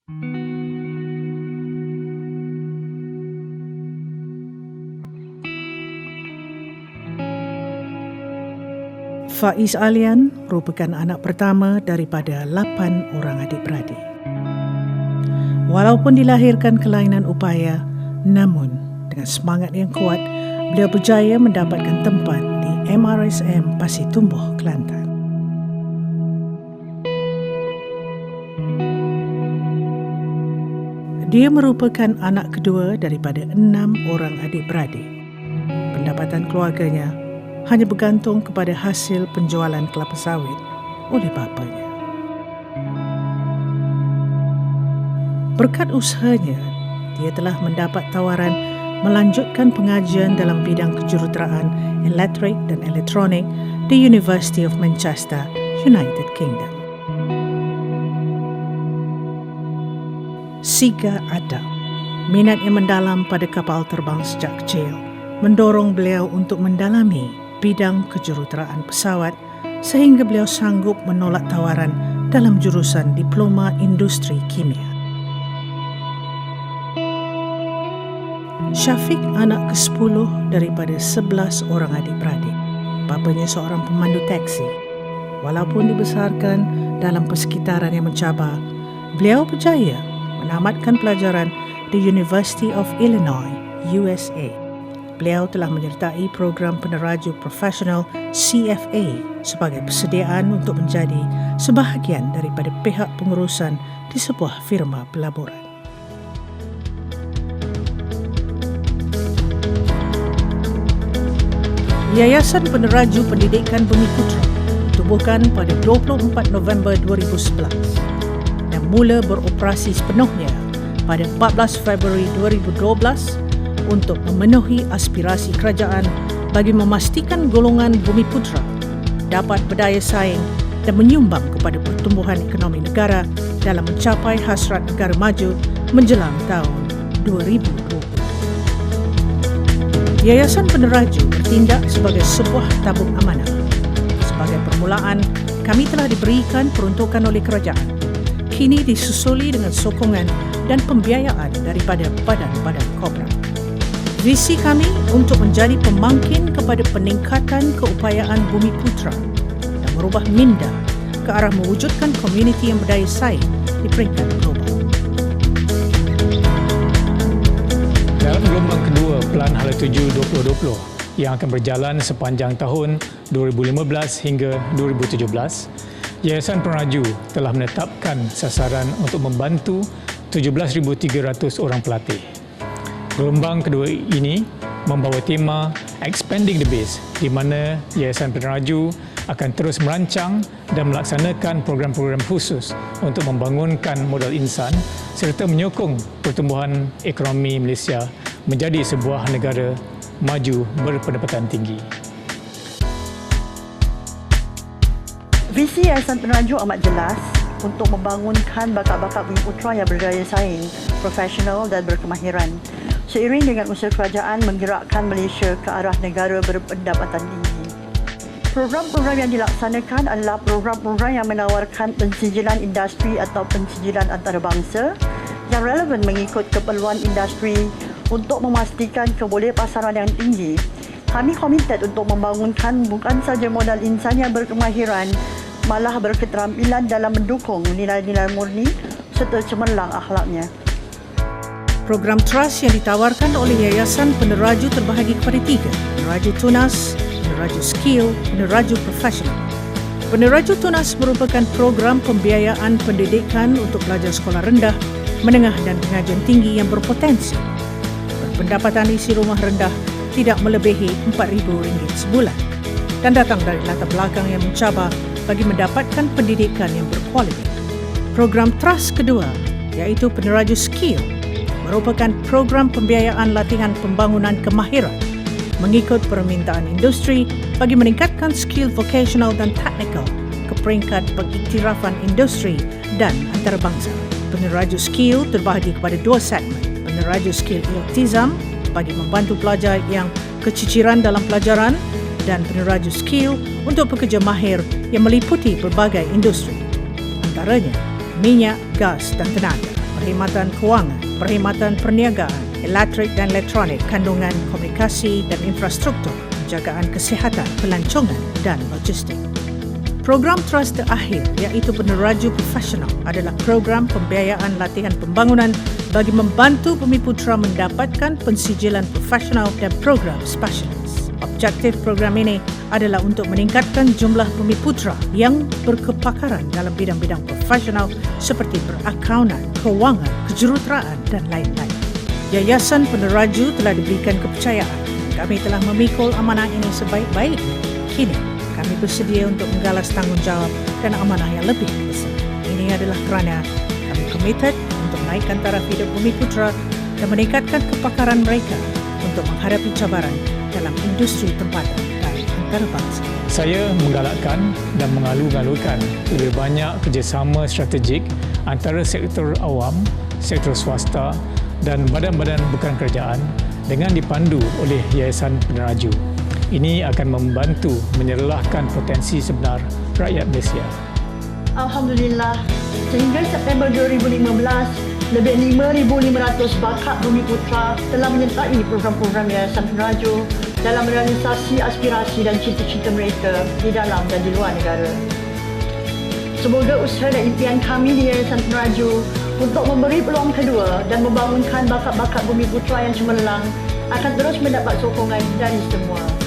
Faiz Alian merupakan anak pertama daripada 8 orang adik-beradik. Walaupun dilahirkan kelainan upaya, namun dengan semangat yang kuat, beliau berjaya mendapatkan tempat di MRSM Pasir Tumbuh, Kelantan. Dia merupakan anak kedua daripada 6 orang adik-beradik. Pendapatan keluarganya hanya bergantung kepada hasil penjualan kelapa sawit oleh bapanya. Berkat usahanya, dia telah mendapat tawaran melanjutkan pengajian dalam bidang kejuruteraan elektrik dan elektronik di University of Manchester, United Kingdom. Siga Adam, minat yang mendalam pada kapal terbang sejak kecil, mendorong beliau untuk mendalami bidang kejuruteraan pesawat sehingga beliau sanggup menolak tawaran dalam jurusan Diploma Industri Kimia. Syafiq anak ke-10 daripada 11 orang adik-beradik. Bapanya seorang pemandu taksi. Walaupun dibesarkan dalam persekitaran yang mencabar, beliau berjaya menamatkan pelajaran di University of Illinois, USA. Beliau telah menyertai program peneraju profesional CFA sebagai persediaan untuk menjadi sebahagian daripada pihak pengurusan di sebuah firma pelaburan. Yayasan Peneraju Pendidikan Bumiputra ditubuhkan pada 24 November 2011 dan mula beroperasi sepenuhnya pada 14 Februari 2012 untuk memenuhi aspirasi kerajaan bagi memastikan golongan Bumiputra dapat berdaya saing dan menyumbang kepada pertumbuhan ekonomi negara dalam mencapai hasrat negara maju menjelang tahun 2020. Yayasan Peneraju bertindak sebagai sebuah tabung amanah. Sebagai permulaan, kami telah diberikan peruntukan oleh kerajaan. Kini disusuli dengan sokongan dan pembiayaan daripada badan-badan korporat. Visi kami untuk menjadi pemangkin kepada peningkatan keupayaan Bumiputra dan merubah minda ke arah mewujudkan komuniti yang berdaya saing di peringkat global. Dalam gelombang kedua Pelan Hala Tuju 2020 yang akan berjalan sepanjang tahun 2015 hingga 2017, Yayasan Peneraju telah menetapkan sasaran untuk membantu 17,300 orang pelatih. Gelombang kedua ini membawa tema Expanding the Base, di mana Yayasan Peneraju akan terus merancang dan melaksanakan program-program khusus untuk membangunkan modal insan serta menyokong pertumbuhan ekonomi Malaysia menjadi sebuah negara maju berpendapatan tinggi. Visi Yayasan Peneraju amat jelas untuk membangunkan bakat-bakat Bumiputra yang berdaya saing, profesional dan berkemahiran, seiring dengan usaha kerajaan menggerakkan Malaysia ke arah negara berpendapatan tinggi. Program-program yang dilaksanakan adalah program-program yang menawarkan pensijilan industri atau pensijilan antarabangsa yang relevan mengikut keperluan industri untuk memastikan kebolehpasaran yang tinggi. Kami komited untuk membangunkan bukan sahaja modal insan yang berkemahiran, malah berketerampilan dalam mendukung nilai-nilai murni serta cemerlang akhlaknya. Program trust yang ditawarkan oleh Yayasan Peneraju terbahagi kepada 3: Peneraju Tunas, Peneraju Skill, Peneraju Profesional. Peneraju Tunas merupakan program pembiayaan pendidikan untuk pelajar sekolah rendah, menengah dan pengajian tinggi yang berpotensi. Berpendapatan isi rumah rendah tidak melebihi RM4,000 sebulan dan datang dari latar belakang yang mencabar bagi mendapatkan pendidikan yang berkualiti. Program trust kedua, iaitu Peneraju Skill, merupakan program pembiayaan latihan pembangunan kemahiran mengikut permintaan industri bagi meningkatkan skill vocational dan technical ke peringkat pengiktirafan industri dan antarabangsa. Peneraju Skill terbahagi kepada 2 segmen. Peneraju Skill Iltizam bagi membantu pelajar yang keciciran dalam pelajaran dan Peneraju Skill untuk pekerja mahir yang meliputi berbagai industri, antaranya minyak, gas dan tenaga. perkhidmatan kewangan, perkhidmatan perniagaan, elektrik dan elektronik, kandungan, komunikasi dan infrastruktur, penjagaan kesihatan, pelancongan dan logistik. Program trust terakhir iaitu peneraju profesional adalah program pembiayaan latihan pembangunan bagi membantu Bumiputera mendapatkan pensijilan profesional dan program specialist. Objektif program ini adalah untuk meningkatkan jumlah Bumiputera yang berkepakaran dalam bidang-bidang profesional seperti berakaunan, kewangan, kejuruteraan dan lain-lain. Yayasan Peneraju telah diberikan kepercayaan. Kami telah memikul amanah ini sebaik-baiknya. Kini, kami bersedia untuk menggalas tanggungjawab dan amanah yang lebih besar. Ini adalah kerana kami komited untuk menaikkan taraf hidup Bumiputera dan meningkatkan kepakaran mereka untuk menghadapi cabaran dalam industri tempatan dan antarabangsa. Saya menggalakkan dan mengalu-alukan lebih banyak kerjasama strategik antara sektor awam, sektor swasta dan badan-badan bukan kerajaan dengan dipandu oleh Yayasan Peneraju. Ini akan membantu menyerlahkan potensi sebenar rakyat Malaysia. Alhamdulillah, sehingga September 2015, lebih 5,500 bakat Bumiputera telah menyertai program-program Yayasan Peneraju dalam realisasi aspirasi dan cita-cita mereka di dalam dan di luar negara. Semoga usaha dan impian kami di Yayasan Peneraju untuk memberi peluang kedua dan membangunkan bakat-bakat Bumiputera yang cemerlang akan terus mendapat sokongan dari semua.